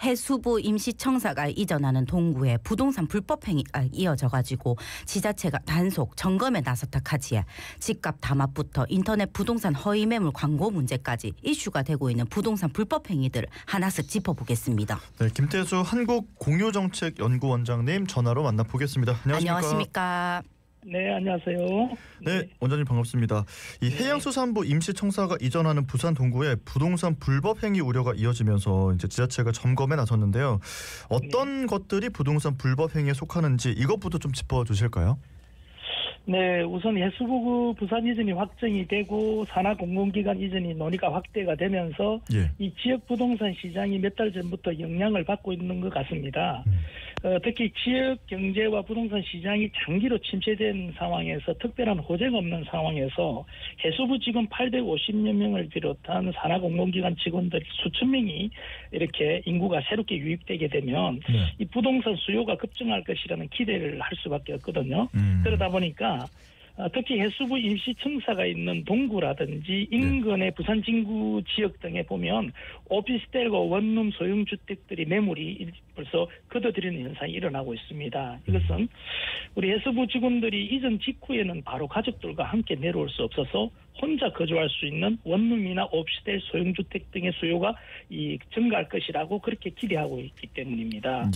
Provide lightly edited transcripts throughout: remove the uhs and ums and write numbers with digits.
해수부 임시청사가 이전하는 동구에 부동산 불법 행위가 이어져가지고 지자체가 단속 점검에 나섰다 카지에 집값 담합부터 인터넷 부동산 허위 매물 광고 문제까지 이슈가 되고 있는 부동산 불법 행위들을 하나씩 짚어보겠습니다. 네, 김태수 한국공유정책연구원장님 전화로 만나보겠습니다. 안녕하십니까? 네, 안녕하세요. 네, 원장님 반갑습니다. 이 해양수산부 임시청사가 이전하는 부산 동구에 부동산 불법 행위 우려가 이어지면서 이제 지자체가 점검에 나섰는데요. 어떤 것들이 부동산 불법 행위에 속하는지 이것부터 좀 짚어주실까요? 네, 우선 해수부 부산 이전이 확정이 되고 산하 공공기관 이전이 논의가 확대가 되면서 이 지역 부동산 시장이 몇 달 전부터 영향을 받고 있는 것 같습니다. 특히 지역 경제와 부동산 시장이 장기로 침체된 상황에서 특별한 호재가 없는 상황에서 해수부 직원 850여 명을 비롯한 산하 공공기관 직원들 수천 명이 이렇게 인구가 새롭게 유입되게 되면 이 부동산 수요가 급증할 것이라는 기대를 할 수밖에 없거든요. 그러다 보니까 특히 해수부 임시청사가 있는 동구라든지 인근의 부산 진구 지역 등에 보면 오피스텔과 원룸 소형주택들이 매물이 벌써 거둬들이는 현상이 일어나고 있습니다. 이것은 우리 해수부 직원들이 이전 직후에는 바로 가족들과 함께 내려올 수 없어서 혼자 거주할 수 있는 원룸이나 오피스텔 소형주택 등의 수요가 증가할 것이라고 그렇게 기대하고 있기 때문입니다.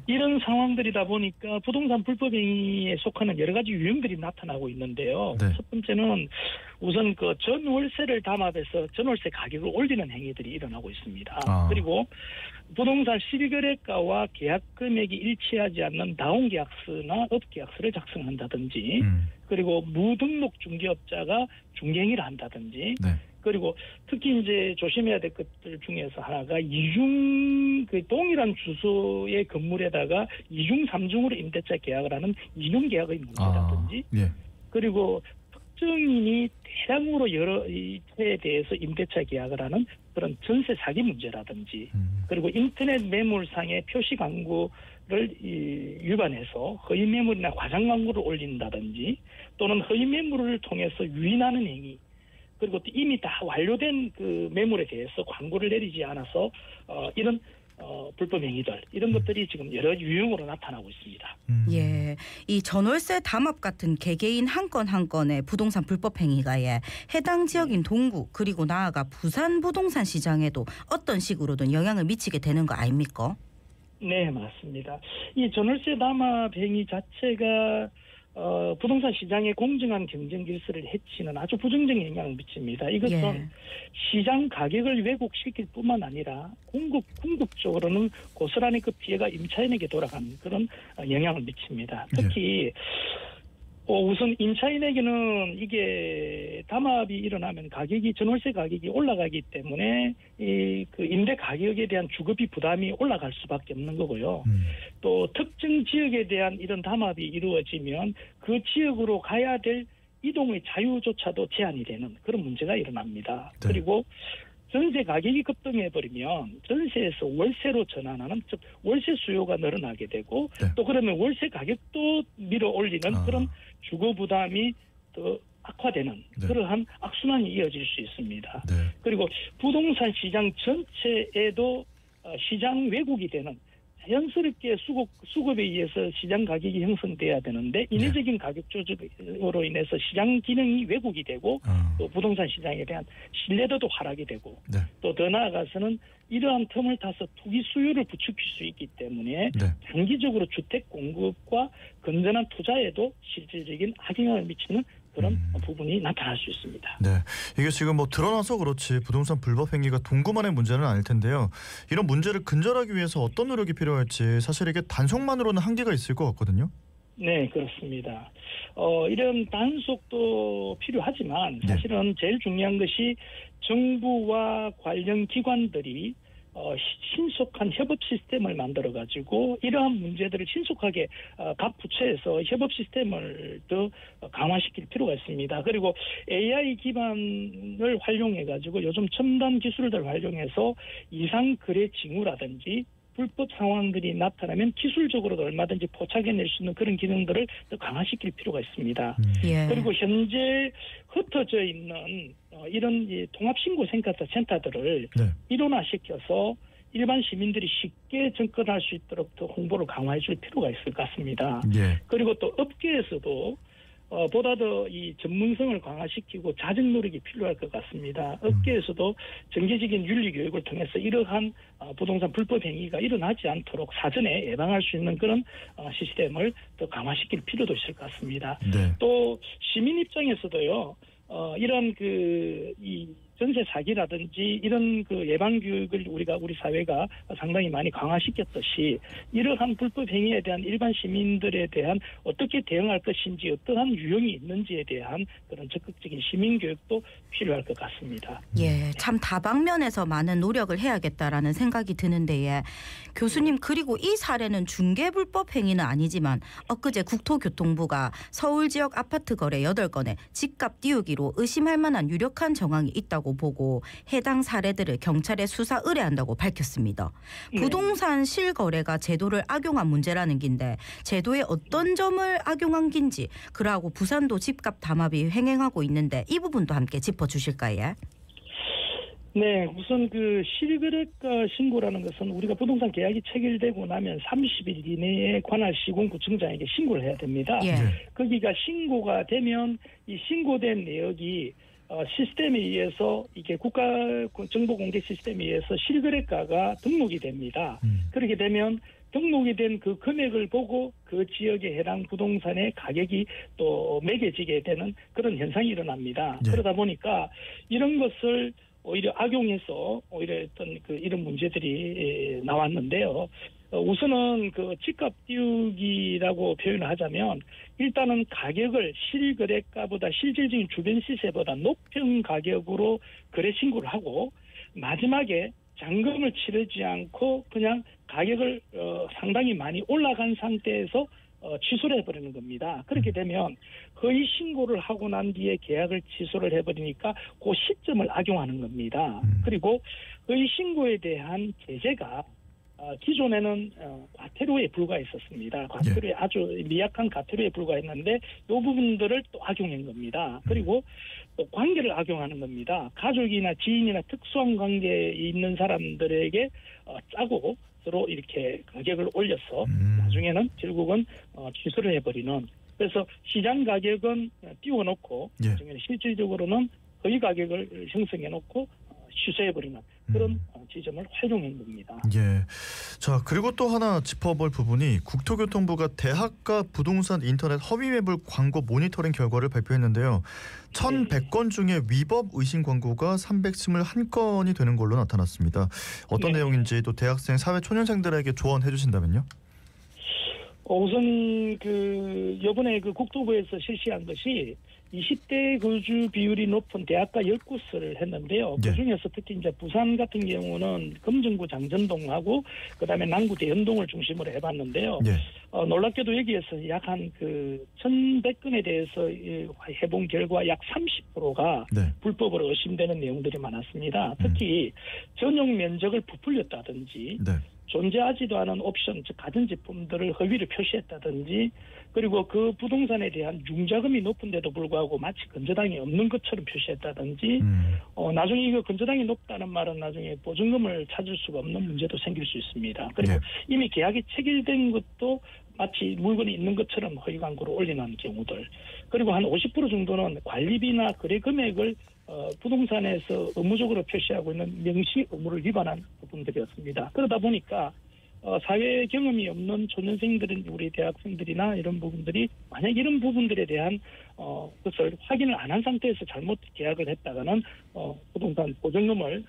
이런 상황들이다 보니까 부동산 불법 행위에 속하는 여러 가지 유형들이 나타나고 있는데요. 첫 번째는 우선 그 전월세를 담합해서 전월세 가격을 올리는 행위들이 일어나고 있습니다. 그리고 부동산 실거래가와 계약 금액이 일치하지 않는 다운계약서나 업계약서를 작성한다든지 그리고 무등록 중개업자가 중개행위를 한다든지 그리고 특히 이제 조심해야 될 것들 중에서 하나가 동일한 주소의 건물에다가 2중, 3중으로 임대차 계약을 하는 이중 계약의 문제라든지 그리고 특정인이 대량으로 여러 채에 대해서 임대차 계약을 하는 그런 전세 사기 문제라든지 그리고 인터넷 매물상의 표시 광고를 위반해서 허위 매물이나 과장 광고를 올린다든지 또는 허위 매물을 통해서 유인하는 행위 그리고 또 이미 다 완료된 그 매물에 대해서 광고를 내리지 않아서 이런 불법 행위들 이런 것들이 지금 여러 유형으로 나타나고 있습니다. 이 전월세 담합 같은 개개인 한 건 한 건의 부동산 불법 행위가 해당 지역인 동구 그리고 나아가 부산 부동산 시장에도 어떤 식으로든 영향을 미치게 되는 거 아닙니까? 네, 맞습니다. 이 전월세 담합 행위 자체가 부동산 시장의 공정한 경쟁 질서를 해치는 아주 부정적인 영향을 미칩니다. 이것은 시장 가격을 왜곡시킬 뿐만 아니라 궁극적으로는 고스란히 그 피해가 임차인에게 돌아가는 그런 영향을 미칩니다. 특히 우선 임차인에게는 이게 담합이 일어나면 전월세 가격이 올라가기 때문에 그 임대 가격에 대한 주거비 부담이 올라갈 수밖에 없는 거고요. 또 특정 지역에 대한 이런 담합이 이루어지면 그 지역으로 가야 될 이동의 자유조차도 제한이 되는 그런 문제가 일어납니다. 그리고 전세 가격이 급등해버리면 전세에서 월세로 전환하는 즉 월세 수요가 늘어나게 되고 또 그러면 월세 가격도 밀어 올리는 그런 주거 부담이 더 악화되는 그러한 악순환이 이어질 수 있습니다. 그리고 부동산 시장 전체에도 시장 왜곡이 되는 자연스럽게 수급에 의해서 시장 가격이 형성돼야 되는데 인위적인 가격 조작으로 인해서 시장 기능이 왜곡이 되고 또 부동산 시장에 대한 신뢰도도 하락이 되고 또 더 나아가서는 이러한 틈을 타서 투기 수요를 부추길 수 있기 때문에 장기적으로 주택 공급과 건전한 투자에도 실질적인 악영향을 미치는 그런 부분이 나타날 수 있습니다. 이게 지금 드러나서 그렇지 부동산 불법 행위가 동구만의 문제는 아닐 텐데요. 이런 문제를 근절하기 위해서 어떤 노력이 필요할지 사실 이게 단속만으로는 한계가 있을 것 같거든요. 네, 그렇습니다. 이런 단속도 필요하지만 사실은 제일 중요한 것이 정부와 관련 기관들이 신속한 협업 시스템을 만들어가지고 이러한 문제들을 신속하게 각 부처에서 협업 시스템을 더 강화시킬 필요가 있습니다. 그리고 AI 기반을 활용해가지고 요즘 첨단 기술들을 활용해서 이상 거래 징후라든지 불법 상황들이 나타나면 기술적으로도 얼마든지 포착해낼 수 있는 그런 기능들을 더 강화시킬 필요가 있습니다. 그리고 현재 흩어져 있는 이런 통합신고센터들을 일원화시켜서 일반 시민들이 쉽게 접근할 수 있도록 더 홍보를 강화해 줄 필요가 있을 것 같습니다. 예. 그리고 또 업계에서도 보다 더 이 전문성을 강화시키고 자정 노력이 필요할 것 같습니다. 업계에서도 정기적인 윤리 교육을 통해서 이러한 부동산 불법 행위가 일어나지 않도록 사전에 예방할 수 있는 그런 시스템을 더 강화시킬 필요도 있을 것 같습니다. 네. 또 시민 입장에서도요. 이런 이 전세 사기라든지 이런 그 예방 교육을 우리 사회가 상당히 많이 강화시켰듯이 이러한 불법 행위에 대한 일반 시민들에 대한 어떻게 대응할 것인지 어떠한 유형이 있는지에 대한 그런 적극적인 시민 교육도 필요할 것 같습니다. 예, 참 다방면에서 많은 노력을 해야겠다라는 생각이 드는데 예. 교수님 그리고 이 사례는 중개 불법 행위는 아니지만 엊그제 국토교통부가 서울 지역 아파트 거래 8건에 집값 띄우기로 의심할 만한 유력한 정황이 있다고 보고 해당 사례들을 경찰에 수사 의뢰한다고 밝혔습니다. 부동산 실거래가 제도를 악용한 문제라는 긴데 제도에 어떤 점을 악용한 긴지 그러하고 부산도 집값 담합이 횡행하고 있는데 이 부분도 함께 짚어주실까요? 네, 우선 그 실거래가 신고라는 것은 우리가 부동산 계약이 체결되고 나면 30일 이내에 관할 시군구청장에게 신고를 해야 됩니다. 예. 거기가 신고가 되면 이 신고된 내역이 시스템에 의해서 이게 국가정보공개 시스템에 의해서 실거래가가 등록이 됩니다. 그렇게 되면 등록이 된 그 금액을 보고 그 지역에 해당 부동산의 가격이 또 매겨지게 되는 그런 현상이 일어납니다. 네. 그러다 보니까 이런 것을 오히려 악용해서 오히려 어떤 이런 문제들이 나왔는데요. 우선은 그 집값 띄우기라고 표현을 하자면 일단은 가격을 실거래가보다 실질적인 주변 시세보다 높은 가격으로 거래 신고를 하고 마지막에 잔금을 치르지 않고 그냥 가격을 상당히 많이 올라간 상태에서 취소를 해버리는 겁니다. 그렇게 되면 허위 신고를 하고 난 뒤에 계약을 취소를 해버리니까 그 시점을 악용하는 겁니다. 그리고 허위 신고에 대한 제재가 기존에는 과태료에 불과했었습니다. 과태료에 아주 미약한 과태료에 불과했는데 이 부분들을 또 악용한 겁니다. 그리고 또 관계를 악용하는 겁니다. 가족이나 지인이나 특수한 관계에 있는 사람들에게 짜고 서로 이렇게 가격을 올려서 나중에는 결국은 취소를 해버리는. 그래서 시장 가격은 띄워놓고 나중에는 실질적으로는 허위 가격을 형성해놓고 취소해버리는 그런 지점을 활용한 겁니다. 예. 자, 그리고 또 하나 짚어볼 부분이 국토교통부가 대학가 부동산 인터넷 허위 매물 광고 모니터링 결과를 발표했는데요. 1,100건 중에 위법 의심 광고가 321건이 되는 걸로 나타났습니다. 어떤 내용인지 또 대학생, 사회초년생들에게 조언해 주신다면요? 우선 이번에 국토부에서 실시한 것이 20대 거주 비율이 높은 대학가 19곳을 했는데요. 네. 그중에서 특히 이제 부산 같은 경우는 금정구 장전동하고 그다음에 남구 대연동을 중심으로 해봤는데요. 네. 놀랍게도 여기에서 약 한 1,100건에 대해서 해본 결과 약 30%가 네. 불법으로 의심되는 내용들이 많았습니다. 특히 전용 면적을 부풀렸다든지 네. 존재하지도 않은 옵션, 즉 가전제품들을 허위를 표시했다든지 그리고 그 부동산에 대한 융자금이 높은데도 불구하고 마치 건저당이 없는 것처럼 표시했다든지 나중에 이거 건저당이 높다는 말은 나중에 보증금을 찾을 수가 없는 문제도 생길 수 있습니다. 그리고 이미 계약이 체결된 것도 마치 물건이 있는 것처럼 허위 광고를 올리는 경우들. 그리고 한 50% 정도는 관리비나 거래 금액을 부동산에서 의무적으로 표시하고 있는 명시 의무를 위반한 부분들이었습니다. 그러다 보니까 사회 경험이 없는 초년생들인 우리 대학생들이나 이런 부분들이 만약 이런 부분들에 대한 것을 확인을 안 한 상태에서 잘못 계약을 했다가는 부동산 보증금을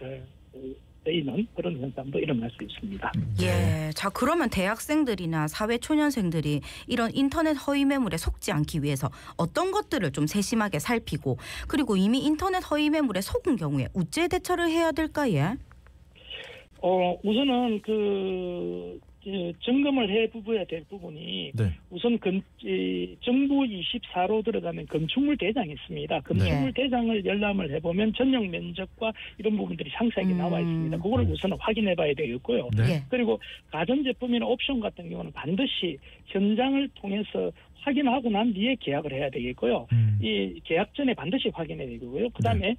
내리는 그런 현상도 일어날 수 있습니다. 예, 자 그러면 대학생들이나 사회초년생들이 이런 인터넷 허위 매물에 속지 않기 위해서 어떤 것들을 좀 세심하게 살피고 그리고 이미 인터넷 허위 매물에 속은 경우에 우째 대처를 해야 될까요? 우선은 점검을 해야 될 부분이 우선 정부 24로 들어가면 건축물 대장이 있습니다. 건축물 대장을 열람을 해보면 전용 면적과 이런 부분들이 상세하게 나와 있습니다. 그거를 우선 확인해 봐야 되겠고요. 그리고 가전제품이나 옵션 같은 경우는 반드시 현장을 통해서 확인하고 난 뒤에 계약을 해야 되겠고요. 이 계약 전에 반드시 확인해야 되고요. 그다음에 네.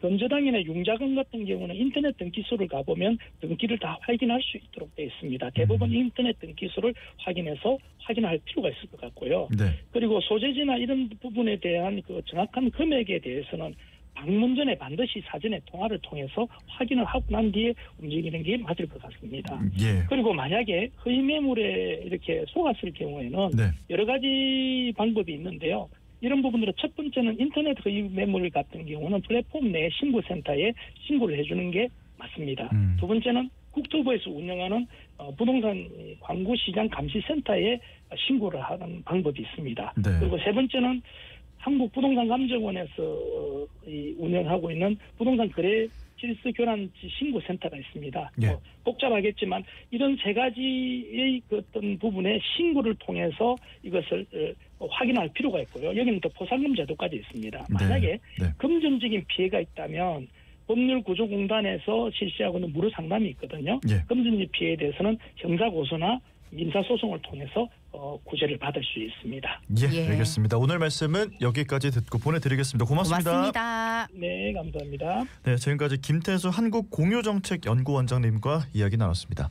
건조당이나 융자금 같은 경우는 인터넷 등기소를 가보면 등기를 다 확인할 수 있도록 되어 있습니다. 대부분 인터넷 등기소를 확인해서 확인할 필요가 있을 것 같고요. 네. 그리고 소재지나 이런 부분에 대한 그 정확한 금액에 대해서는 방문 전에 반드시 사전에 통화를 통해서 확인을 하고 난 뒤에 움직이는 게 맞을 것 같습니다. 예. 그리고 만약에 허위 매물에 이렇게 속았을 경우에는 네. 여러 가지 방법이 있는데요. 이런 부분들은 첫 번째는 인터넷 허위 매물 같은 경우는 플랫폼 내 신고센터에 신고를 해주는 게 맞습니다. 두 번째는 국토부에서 운영하는 부동산 광고 시장 감시센터에 신고를 하는 방법이 있습니다. 네. 그리고 세 번째는 한국부동산감정원에서 운영하고 있는 부동산 거래 질서 교란지 신고센터가 있습니다. 예. 복잡하겠지만 이런 세 가지의 그 어떤 부분에 신고를 통해서 이것을 확인할 필요가 있고요. 여기는 또 포상금 제도까지 있습니다. 만약에 네. 금전적인 피해가 있다면 법률구조공단에서 실시하고 있는 무료 상담이 있거든요. 예. 금전적 피해에 대해서는 형사고소나 민사소송을 통해서 구제를 받을 수 있습니다. 예, 알겠습니다. 오늘 말씀은 여기까지 듣고 보내드리겠습니다. 고맙습니다. 고맙습니다. 네, 감사합니다. 네, 지금까지 김태수 한국공유정책연구원장님과 이야기 나눴습니다.